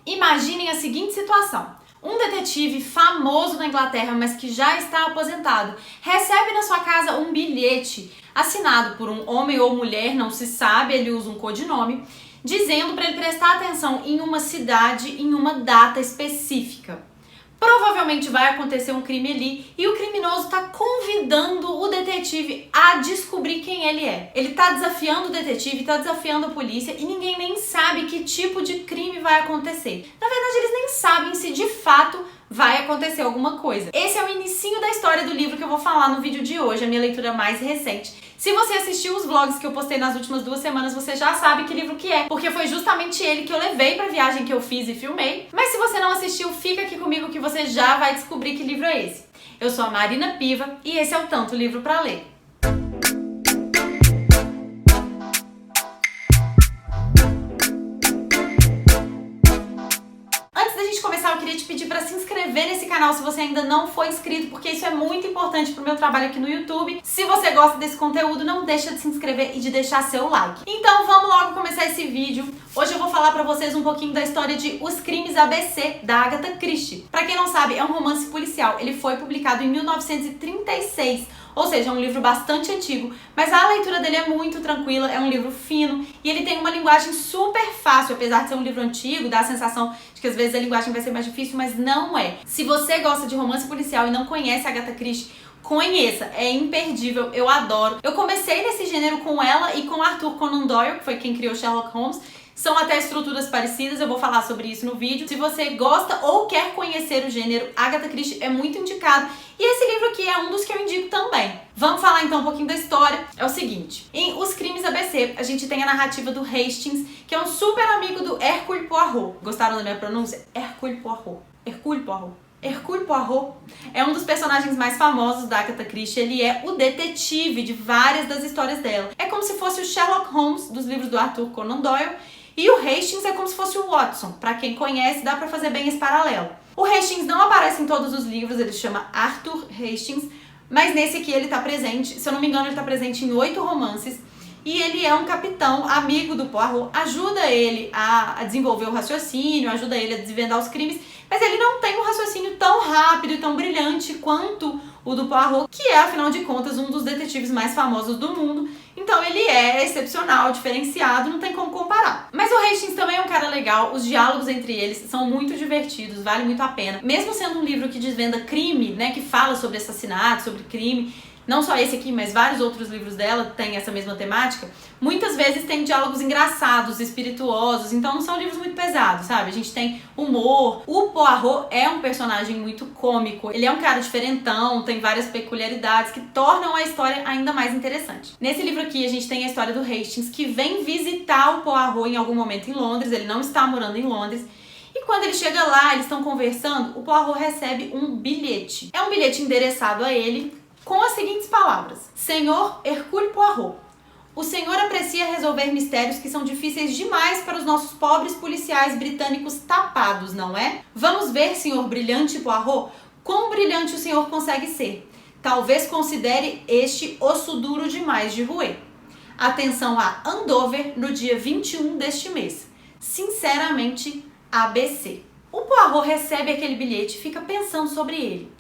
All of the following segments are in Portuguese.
Imaginem a seguinte situação. Um detetive famoso na Inglaterra, mas que já está aposentado, recebe na sua casa um bilhete assinado por um homem ou mulher, não se sabe, ele usa um codinome, dizendo para ele prestar atenção em uma cidade, em uma data específica. Provavelmente vai acontecer um crime ali e o criminoso está convidando o detetive a descobrir quem ele é. Ele está desafiando o detetive, está desafiando a polícia e ninguém nem sabe que tipo de crime vai acontecer. Na verdade, eles nem sabem se de fato vai acontecer alguma coisa. Esse é o inicinho da história do livro que eu vou falar no vídeo de hoje, a minha leitura mais recente. Se você assistiu os vlogs que eu postei nas últimas 2 semanas, você já sabe que livro que é, porque foi justamente ele que eu levei pra viagem que eu fiz e filmei. Mas se você não assistiu, fica aqui comigo que você já vai descobrir que livro é esse. Eu sou a Marina Piva e esse é o Tanto Livro Pra Ler. Eu queria te pedir para se inscrever nesse canal se você ainda não for inscrito, porque isso é muito importante pro meu trabalho aqui no YouTube. Se você gosta desse conteúdo, não deixa de se inscrever e de deixar seu like. Então vamos logo começar esse vídeo. Hoje eu vou falar pra vocês um pouquinho da história de Os Crimes ABC, da Agatha Christie. Pra quem não sabe, é um romance policial. Ele foi publicado em 1936. Ou seja, é um livro bastante antigo, mas a leitura dele é muito tranquila, é um livro fino e ele tem uma linguagem super fácil, apesar de ser um livro antigo, dá a sensação de que às vezes a linguagem vai ser mais difícil, mas não é. Se você gosta de romance policial e não conhece a Agatha Christie, conheça, é imperdível, eu adoro. Eu comecei nesse gênero com ela e com Arthur Conan Doyle, que foi quem criou Sherlock Holmes. São até estruturas parecidas, eu vou falar sobre isso no vídeo. Se você gosta ou quer conhecer o gênero, Agatha Christie é muito indicado. E esse livro aqui é um dos que eu indico também. Vamos falar então um pouquinho da história. É o seguinte, em Os Crimes ABC, a gente tem a narrativa do Hastings, que é um super amigo do Hercule Poirot. Gostaram da minha pronúncia? Hercule Poirot. Hercule Poirot. Hercule Poirot é um dos personagens mais famosos da Agatha Christie. Ele é o detetive de várias das histórias dela. É como se fosse o Sherlock Holmes dos livros do Arthur Conan Doyle. E o Hastings é como se fosse o Watson. Pra quem conhece, dá pra fazer bem esse paralelo. O Hastings não aparece em todos os livros, ele se chama Arthur Hastings, mas nesse aqui ele tá presente, se eu não me engano ele tá presente em 8 romances. E ele é um capitão, amigo do Poirot, ajuda ele a desenvolver o raciocínio, ajuda ele a desvendar os crimes, mas ele não tem um raciocínio tão rápido e tão brilhante quanto o do Poirot, que é, afinal de contas, um dos detetives mais famosos do mundo. Então ele é excepcional, diferenciado, não tem como comparar. Mas o Hastings também é um cara legal, os diálogos entre eles são muito divertidos, vale muito a pena. Mesmo sendo um livro que desvenda crime, né, que fala sobre assassinato, sobre crime, não só esse aqui, mas vários outros livros dela têm essa mesma temática, muitas vezes tem diálogos engraçados, espirituosos, então não são livros muito pesados, sabe? A gente tem humor. O Poirot é um personagem muito cômico, ele é um cara diferentão, tem várias peculiaridades que tornam a história ainda mais interessante. Nesse livro aqui a gente tem a história do Hastings, que vem visitar o Poirot em algum momento em Londres, ele não está morando em Londres, e quando ele chega lá, eles estão conversando, o Poirot recebe um bilhete. É um bilhete endereçado a ele, com as seguintes palavras: Senhor Hercule Poirot, o senhor aprecia resolver mistérios que são difíceis demais para os nossos pobres policiais britânicos tapados, não é? Vamos ver, senhor brilhante Poirot, quão brilhante o senhor consegue ser. Talvez considere este osso duro demais de roer. Atenção a Andover no dia 21 deste mês. Sinceramente, ABC. O Poirot recebe aquele bilhete e fica pensando sobre ele.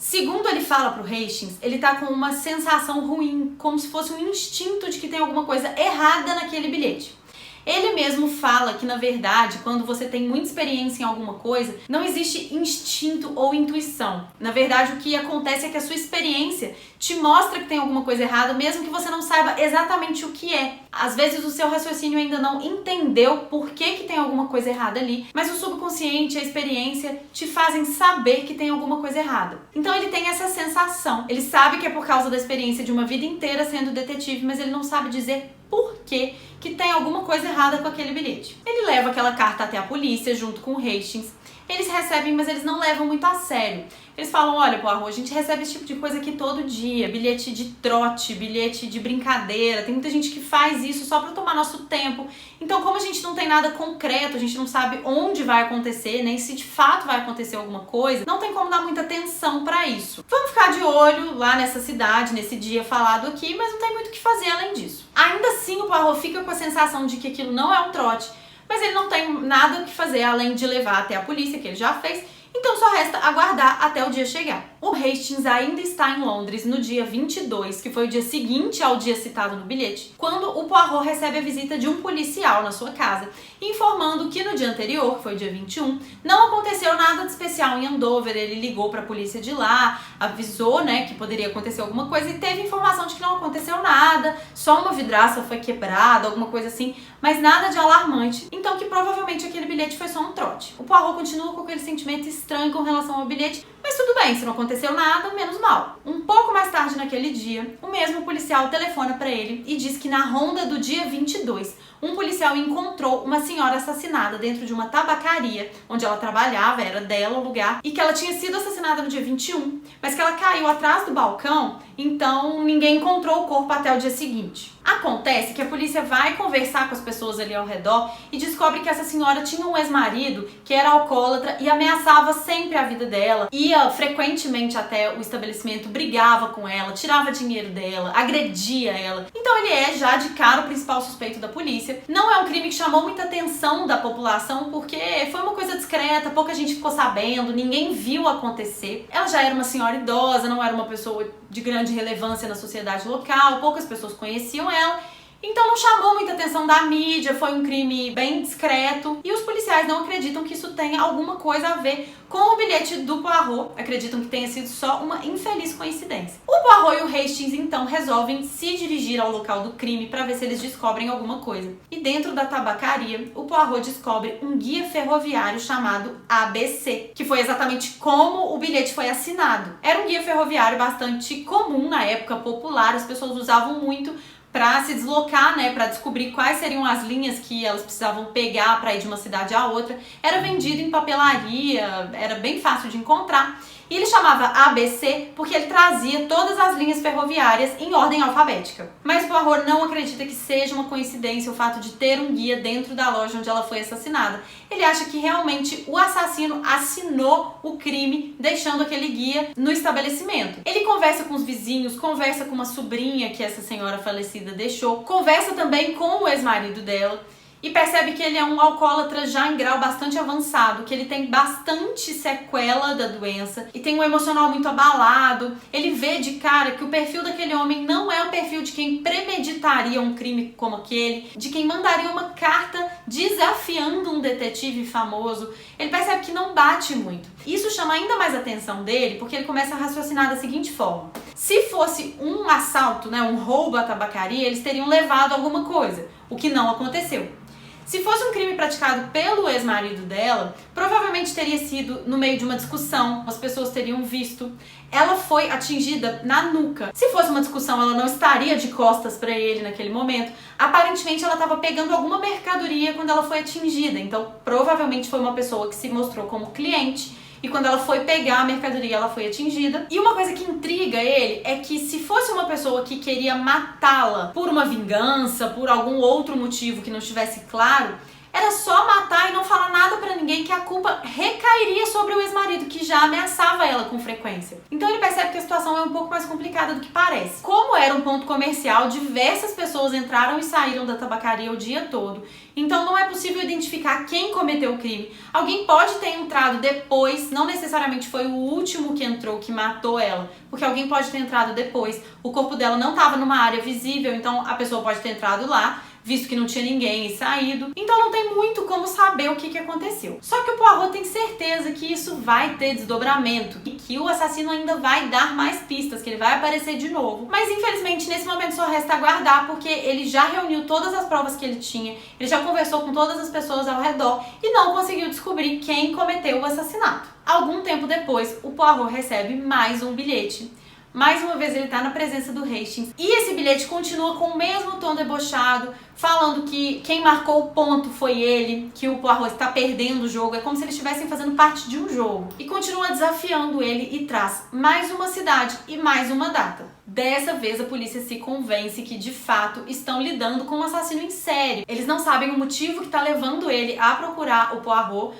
Segundo ele fala pro Hastings, ele tá com uma sensação ruim, como se fosse um instinto de que tem alguma coisa errada naquele bilhete. Ele mesmo fala que, na verdade, quando você tem muita experiência em alguma coisa, não existe instinto ou intuição. Na verdade, o que acontece é que a sua experiência te mostra que tem alguma coisa errada, mesmo que você não saiba exatamente o que é. Às vezes o seu raciocínio ainda não entendeu por que tem alguma coisa errada ali, mas o subconsciente e a experiência te fazem saber que tem alguma coisa errada. Então ele tem essa sensação. Ele sabe que é por causa da experiência de uma vida inteira sendo detetive, mas ele não sabe dizer por que tem alguma coisa errada com aquele bilhete. Ele leva aquela carta até a polícia junto com o Hastings. Eles recebem, mas eles não levam muito a sério. Eles falam: olha, Poirot, a gente recebe esse tipo de coisa aqui todo dia, bilhete de trote, bilhete de brincadeira, tem muita gente que faz isso só pra tomar nosso tempo. Então, como a gente não tem nada concreto, a gente não sabe onde vai acontecer, nem se de fato vai acontecer alguma coisa, não tem como dar muita atenção pra isso. Vamos ficar de olho lá nessa cidade, nesse dia falado aqui, mas não tem muito o que fazer além disso. Ainda assim, o Poirot fica com a sensação de que aquilo não é um trote, mas ele não tem nada o que fazer além de levar até a polícia, que ele já fez. Então só resta aguardar até o dia chegar. O Hastings ainda está em Londres no dia 22, que foi o dia seguinte ao dia citado no bilhete, quando o Poirot recebe a visita de um policial na sua casa, informando que no dia anterior, que foi o dia 21, não aconteceu nada de especial em Andover. Ele ligou para a polícia de lá, avisou, né, que poderia acontecer alguma coisa e teve informação de que não aconteceu nada, só uma vidraça foi quebrada, alguma coisa assim, mas nada de alarmante. Então que provavelmente aquele bilhete foi só um trote. O Poirot continua com aquele sentimento estranho com relação ao bilhete, mas tudo bem, se não aconteceu nada, menos mal. Um pouco mais tarde naquele dia, o mesmo policial telefona para ele e diz que na ronda do dia 22, um policial encontrou uma senhora assassinada dentro de uma tabacaria onde ela trabalhava, era dela o lugar, e que ela tinha sido assassinada no dia 21, mas que ela caiu atrás do balcão, então ninguém encontrou o corpo até o dia seguinte. Acontece que a polícia vai conversar com as pessoas ali ao redor e descobre que essa senhora tinha um ex-marido que era alcoólatra e ameaçava sempre a vida dela, ia frequentemente até o estabelecimento, brigava com ela, tirava dinheiro dela, agredia ela. Então ele é já de cara o principal suspeito da polícia. Não é um crime que chamou muita atenção da população porque foi uma coisa discreta, pouca gente ficou sabendo, ninguém viu acontecer. Ela já era uma senhora idosa, não era uma pessoa de grande relevância na sociedade local, poucas pessoas conheciam ela. Então não chamou muita atenção da mídia, foi um crime bem discreto e os policiais não acreditam que isso tenha alguma coisa a ver com o bilhete do Poirot, acreditam que tenha sido só uma infeliz coincidência. O Poirot e o Hastings então resolvem se dirigir ao local do crime para ver se eles descobrem alguma coisa. E dentro da tabacaria, o Poirot descobre um guia ferroviário chamado ABC, que foi exatamente como o bilhete foi assinado. Era um guia ferroviário bastante comum na época, popular, as pessoas usavam muito para se deslocar, né, para descobrir quais seriam as linhas que elas precisavam pegar para ir de uma cidade a outra. Era vendido em papelaria, era bem fácil de encontrar. E ele chamava ABC porque ele trazia todas as linhas ferroviárias em ordem alfabética. Mas Poirot não acredita que seja uma coincidência o fato de ter um guia dentro da loja onde ela foi assassinada. Ele acha que realmente o assassino assinou o crime deixando aquele guia no estabelecimento. Ele conversa com os vizinhos, conversa com uma sobrinha que essa senhora falecida deixou, conversa também com o ex-marido dela. E percebe que ele é um alcoólatra já em grau bastante avançado, que ele tem bastante sequela da doença e tem um emocional muito abalado. Ele vê de cara que o perfil daquele homem não é o perfil de quem premeditaria um crime como aquele, de quem mandaria uma carta desafiando um detetive famoso. Ele percebe que não bate muito. Isso chama ainda mais a atenção dele, porque ele começa a raciocinar da seguinte forma: se fosse um assalto, né, um roubo à tabacaria, eles teriam levado alguma coisa, o que não aconteceu. Se fosse um crime praticado pelo ex-marido dela, provavelmente teria sido no meio de uma discussão, as pessoas teriam visto. Ela foi atingida na nuca. Se fosse uma discussão, ela não estaria de costas para ele naquele momento. Aparentemente, ela estava pegando alguma mercadoria quando ela foi atingida. Então, provavelmente foi uma pessoa que se mostrou como cliente. E quando ela foi pegar a mercadoria, ela foi atingida. E uma coisa que intriga ele é que se fosse uma pessoa que queria matá-la por uma vingança, por algum outro motivo que não estivesse claro, era só matar e não falar nada pra ninguém, que a culpa recairia sobre o ex-marido, que já ameaçava ela com frequência. Então ele percebe que a situação é um pouco mais complicada do que parece. Como era um ponto comercial, diversas pessoas entraram e saíram da tabacaria o dia todo. Então não é possível identificar quem cometeu o crime. Alguém pode ter entrado depois, não necessariamente foi o último que entrou que matou ela, porque alguém pode ter entrado depois. O corpo dela não estava numa área visível, então a pessoa pode ter entrado lá, visto que não tinha ninguém e saído. Então não tem muito como saber o que aconteceu. Só que o Poirot tem certeza que isso vai ter desdobramento e que o assassino ainda vai dar mais pistas, que ele vai aparecer de novo. Mas infelizmente nesse momento só resta aguardar, porque ele já reuniu todas as provas que ele tinha, ele já conversou com todas as pessoas ao redor e não conseguiu descobrir quem cometeu o assassinato. Algum tempo depois, o Poirot recebe mais um bilhete. Mais uma vez ele está na presença do Hastings e esse bilhete continua com o mesmo tom debochado, falando que quem marcou o ponto foi ele, que o Poirot está perdendo o jogo, é como se eles estivessem fazendo parte de um jogo. E continua desafiando ele e traz mais uma cidade e mais uma data. Dessa vez a polícia se convence que de fato estão lidando com um assassino em série. Eles não sabem o motivo que está levando ele a procurar o Poirot,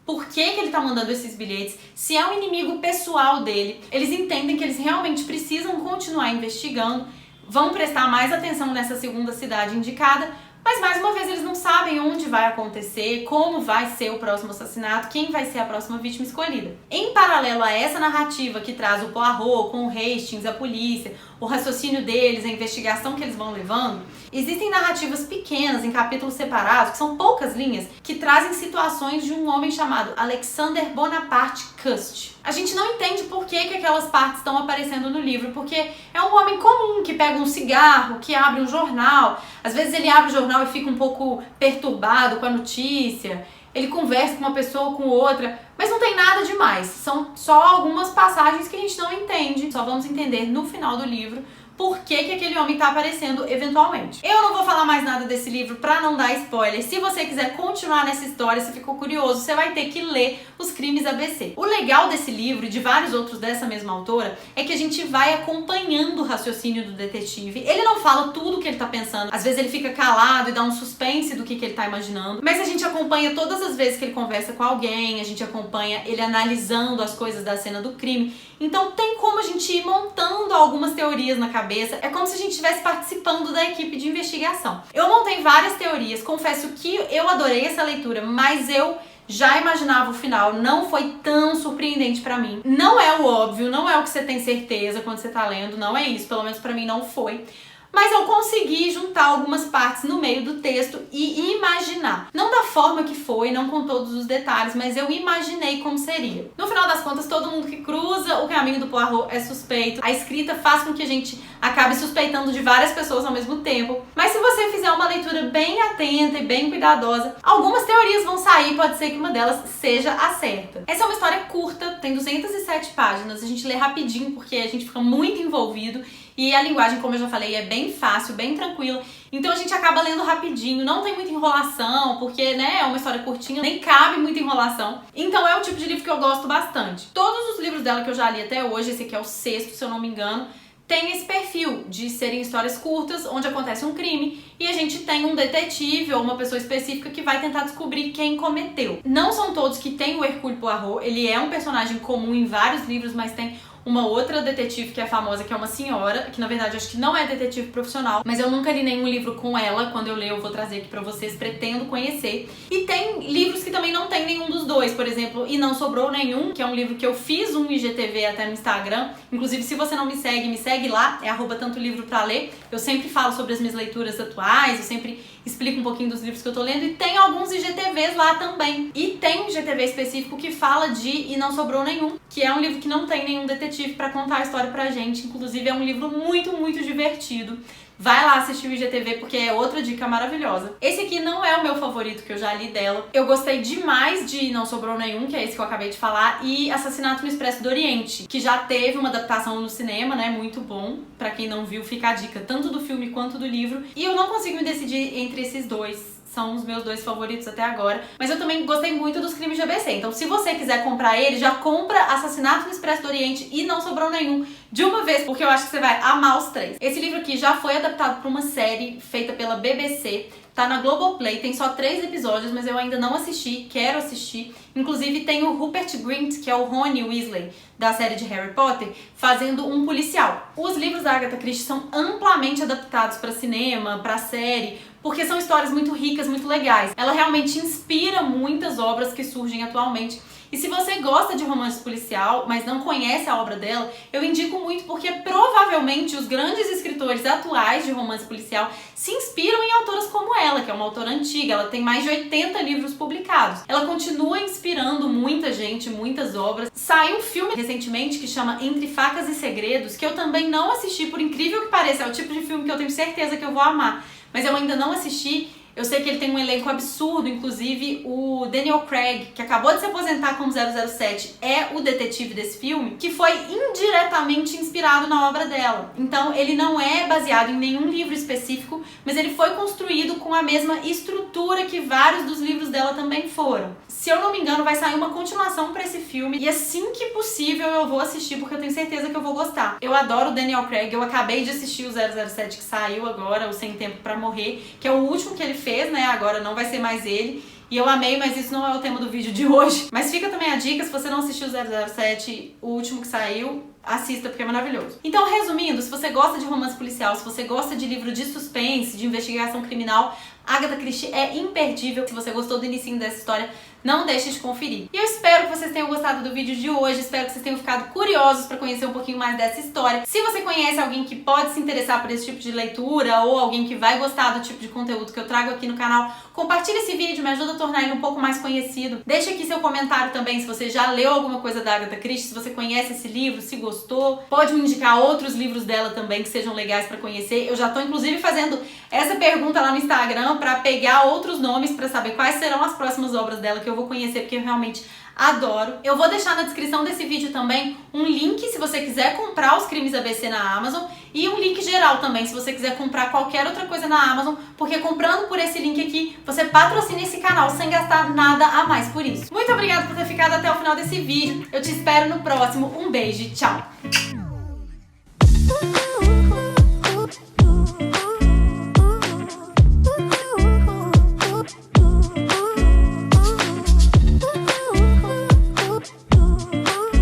por que ele tá mandando esses bilhetes, se é um inimigo pessoal dele. Eles entendem que eles realmente precisam continuar investigando, vão prestar mais atenção nessa segunda cidade indicada, Mas mais uma vez eles não sabem onde vai acontecer, como vai ser o próximo assassinato, quem vai ser a próxima vítima escolhida. Em paralelo a essa narrativa que traz o Poirot com o Hastings, a polícia, o raciocínio deles, a investigação que eles vão levando, existem narrativas pequenas em capítulos separados, que são poucas linhas, que trazem situações de um homem chamado Alexander Bonaparte Cust. A gente não entende por que aquelas partes estão aparecendo no livro, porque é um homem comum que pega um cigarro, que abre um jornal, às vezes ele abre o jornal e fica um pouco perturbado com a notícia, ele conversa com uma pessoa, com outra, mas não tem nada demais, são só algumas passagens que a gente não entende, só vamos entender no final do livro por que aquele homem tá aparecendo eventualmente. Eu não vou falar mais nada desse livro pra não dar spoiler. Se você quiser continuar nessa história, se ficou curioso, você vai ter que ler Os Crimes ABC. O legal desse livro e de vários outros dessa mesma autora é que a gente vai acompanhando o raciocínio do detetive. Ele não fala tudo o que ele tá pensando. Às vezes ele fica calado e dá um suspense do que ele tá imaginando. Mas a gente acompanha todas as vezes que ele conversa com alguém, a gente acompanha ele analisando as coisas da cena do crime. Então tem como a gente ir montando algumas teorias na cabeça. É como se a gente estivesse participando da equipe de investigação. Eu montei várias teorias, confesso que eu adorei essa leitura, mas eu já imaginava o final, não foi tão surpreendente pra mim. Não é o óbvio, não é o que você tem certeza quando você tá lendo, não é isso, pelo menos pra mim não foi. Mas eu consegui juntar algumas partes no meio do texto e imaginar. Não da forma que foi, não com todos os detalhes, mas eu imaginei como seria. No final das contas, todo mundo que cruza o caminho do Poirot é suspeito. A escrita faz com que a gente acabe suspeitando de várias pessoas ao mesmo tempo. Mas se você fizer uma leitura bem atenta e bem cuidadosa, algumas teorias vão sair, pode ser que uma delas seja a certa. Essa é uma história curta, tem 207 páginas, a gente lê rapidinho porque a gente fica muito envolvido. E a linguagem, como eu já falei, é bem fácil, bem tranquila. Então a gente acaba lendo rapidinho, não tem muita enrolação, porque, né, é uma história curtinha, nem cabe muita enrolação. Então é o tipo de livro que eu gosto bastante. Todos os livros dela que eu já li até hoje, esse aqui é o 6º, se eu não me engano, tem esse perfil de serem histórias curtas, onde acontece um crime, e a gente tem um detetive ou uma pessoa específica que vai tentar descobrir quem cometeu. Não são todos que tem o Hercule Poirot, ele é um personagem comum em vários livros, mas tem uma outra detetive que é famosa, que é uma senhora, que na verdade acho que não é detetive profissional, mas eu nunca li nenhum livro com ela. Quando eu ler eu vou trazer aqui pra vocês, pretendo conhecer. E tem livros que também não tem nenhum dos dois, por exemplo, E Não Sobrou Nenhum, que é um livro que eu fiz um IGTV até no Instagram. Inclusive, se você não me segue lá, é @tantolivro-pra-ler. Eu sempre falo sobre as minhas leituras atuais, eu sempre explico um pouquinho dos livros que eu tô lendo, e tem alguns IGTVs lá também. E tem um IGTV específico que fala de E Não Sobrou Nenhum, que é um livro que não tem nenhum detetive pra contar a história pra gente. Inclusive é um livro muito, muito divertido. Vai lá assistir o IGTV porque é outra dica maravilhosa. Esse aqui não é o meu favorito que eu já li dela. Eu gostei demais de Não Sobrou Nenhum, que é esse que eu acabei de falar, e Assassinato no Expresso do Oriente, que já teve uma adaptação no cinema, né? Muito bom. Pra quem não viu, fica a dica tanto do filme quanto do livro. E eu não consigo me decidir entre esses dois. São os meus dois favoritos até agora. Mas eu também gostei muito dos Crimes de ABC. Então se você quiser comprar ele, já compra Assassinato no Expresso do Oriente e Não Sobrou Nenhum de uma vez, porque eu acho que você vai amar os três. Esse livro aqui já foi adaptado para uma série feita pela BBC. Tá na Globoplay, tem só 3 episódios, mas eu ainda não assisti, quero assistir. Inclusive tem o Rupert Grint, que é o Rony Weasley da série de Harry Potter, fazendo um policial. Os livros da Agatha Christie são amplamente adaptados para cinema, para série, porque são histórias muito ricas, muito legais. Ela realmente inspira muitas obras que surgem atualmente. E se você gosta de romance policial, mas não conhece a obra dela, eu indico muito, porque provavelmente os grandes escritores atuais de romance policial se inspiram em autoras como ela, que é uma autora antiga. Ela tem mais de 80 livros publicados. Ela continua inspirando muita gente, muitas obras. Saiu um filme recentemente que chama Entre Facas e Segredos, que eu também não assisti, por incrível que pareça. É o tipo de filme que eu tenho certeza que eu vou amar, mas eu ainda não assisti. Eu sei que ele tem um elenco absurdo, inclusive o Daniel Craig, que acabou de se aposentar como 007, é o detetive desse filme, que foi indiretamente inspirado na obra dela. Então ele não é baseado em nenhum livro específico, mas ele foi construído com a mesma estrutura que vários dos livros dela também foram. Se eu não me engano, vai sair uma continuação pra esse filme, e assim que possível eu vou assistir, porque eu tenho certeza que eu vou gostar. Eu adoro o Daniel Craig, eu acabei de assistir o 007 que saiu agora, o Sem Tempo Pra Morrer, que é o último que ele fez, né? Agora não vai ser mais ele. E eu amei, mas isso não é o tema do vídeo de hoje. Mas fica também a dica, se você não assistiu o 007, o último que saiu, assista, porque é maravilhoso. Então, resumindo, se você gosta de romance policial, se você gosta de livro de suspense, de investigação criminal, Agatha Christie é imperdível. Se você gostou do início dessa história, não deixe de conferir. E eu espero que vocês tenham gostado do vídeo de hoje, espero que vocês tenham ficado curiosos para conhecer um pouquinho mais dessa história. Se você conhece alguém que pode se interessar por esse tipo de leitura ou alguém que vai gostar do tipo de conteúdo que eu trago aqui no canal, compartilhe esse vídeo, me ajuda a tornar ele um pouco mais conhecido. Deixa aqui seu comentário também se você já leu alguma coisa da Agatha Christie, se você conhece esse livro, se gostou. Pode me indicar outros livros dela também que sejam legais para conhecer. Eu já tô inclusive fazendo essa pergunta lá no Instagram para pegar outros nomes para saber quais serão as próximas obras dela que eu vou conhecer, porque eu realmente adoro. Eu vou deixar na descrição desse vídeo também um link se você quiser comprar Os Crimes ABC na Amazon e um link geral também se você quiser comprar qualquer outra coisa na Amazon, porque comprando por esse link aqui, você patrocina esse canal sem gastar nada a mais por isso. Muito obrigada por ter ficado até o final desse vídeo. Eu te espero no próximo. Um beijo e tchau!